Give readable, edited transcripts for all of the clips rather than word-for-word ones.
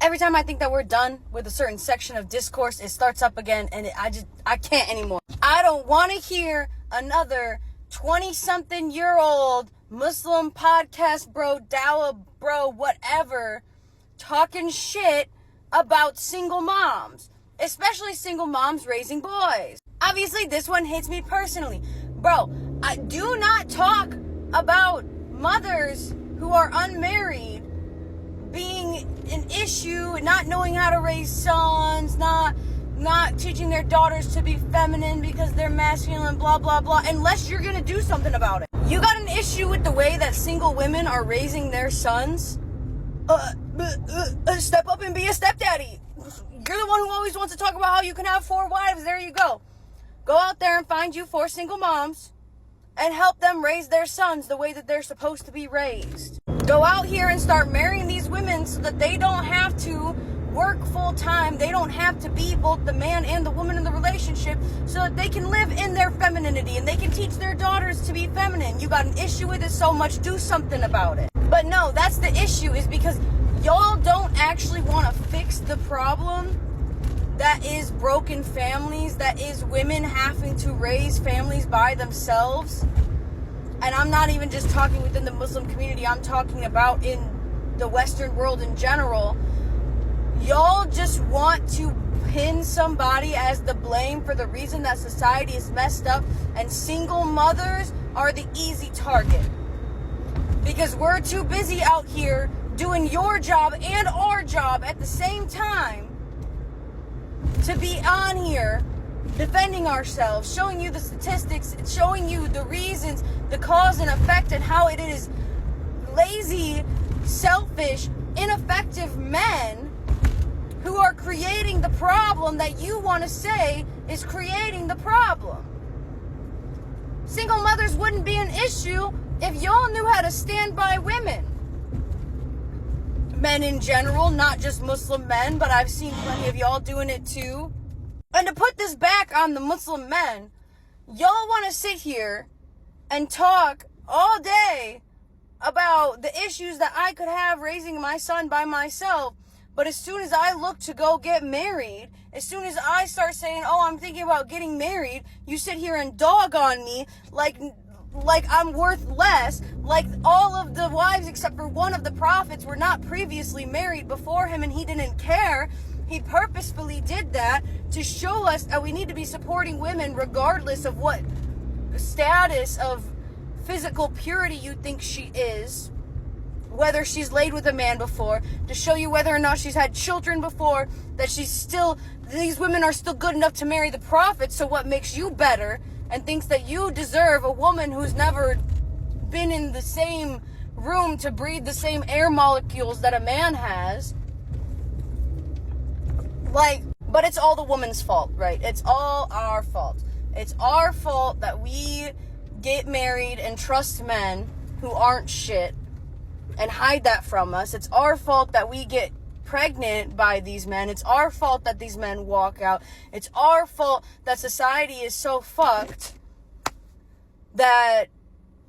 Every time I think that we're done with a certain section of discourse, it starts up again, and I can't anymore. I don't want to hear another 20-something-year-old Muslim podcast bro, dawah bro, whatever, talking shit about single moms, especially single moms raising boys. Obviously, this one hits me personally. Bro, I do not talk about mothers who are unmarried being an issue, not knowing how to raise sons, not teaching their daughters to be feminine because they're masculine, blah, blah, blah, unless you're going to do something about it. You got an issue with the way that single women are raising their sons? Step up and be a stepdaddy. You're the one who always wants to talk about how you can have 4 wives. There you go. Go out there and find you 4 single moms and help them raise their sons the way that they're supposed to be raised. Go out here and start marrying these women so that they don't have to work full time. They don't have to be both the man and the woman in the relationship, so that they can live in their femininity and they can teach their daughters to be feminine. You got an issue with it so much, do something about it. But no, that's the issue, is because y'all don't actually want to fix the problem that is broken families, that is women having to raise families by themselves. And I'm not even just talking within the Muslim community, I'm talking about in the Western world in general. Y'all just want to pin somebody as the blame for the reason that society is messed up, and single mothers are the easy target. Because we're too busy out here doing your job and our job at the same time to be on here defending ourselves, showing you the statistics, showing you the reasons, the cause and effect, and how it is lazy, selfish, ineffective men who are creating the problem that you want to say is creating the problem. Single mothers wouldn't be an issue if y'all knew how to stand by women. Men in general, not just Muslim men, but I've seen plenty of y'all doing it too. And to put this back on the Muslim men, y'all want to sit here and talk all day about the issues that I could have raising my son by myself. But as soon as I look to go get married, as soon as I start saying, oh, I'm thinking about getting married, you sit here and dog on me like I'm worth less, like all of the wives except for one of the prophets were not previously married before him and he didn't care. He purposefully did that to show us that we need to be supporting women regardless of what status of physical purity you think she is, whether she's laid with a man before, to show you whether or not she's had children before, that these women are still good enough to marry the prophet. So what makes you better and thinks that you deserve a woman who's never been in the same room to breathe the same air molecules that a man has? But it's all the woman's fault, right? It's all our fault. It's our fault that we get married and trust men who aren't shit and hide that from us. It's our fault that we get pregnant by these men. It's our fault that these men walk out. It's our fault that society is so fucked that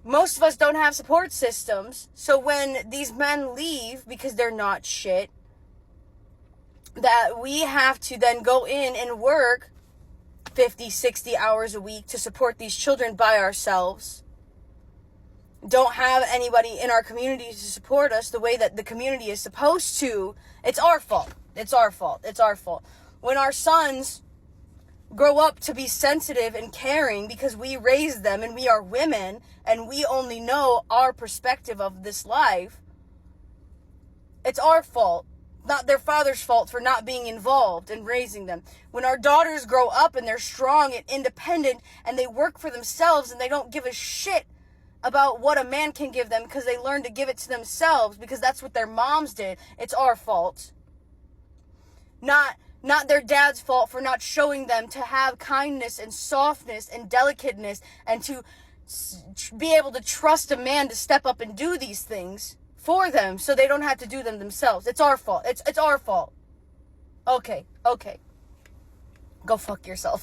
most of us don't have support systems. So when these men leave because they're not shit, that we have to then go in and work 50, 60 hours a week to support these children by ourselves. Don't have anybody in our community to support us the way that the community is supposed to. It's our fault. It's our fault. It's our fault. When our sons grow up to be sensitive and caring because we raised them and we are women and we only know our perspective of this life, it's our fault, not their father's fault for not being involved in raising them. When our daughters grow up and they're strong and independent and they work for themselves and they don't give a shit about what a man can give them because they learn to give it to themselves because that's what their moms did, it's our fault. Not their dad's fault for not showing them to have kindness and softness and delicateness and to be able to trust a man to step up and do these things for them so they don't have to do them themselves. It's our fault. It's our fault. Okay. Go fuck yourself.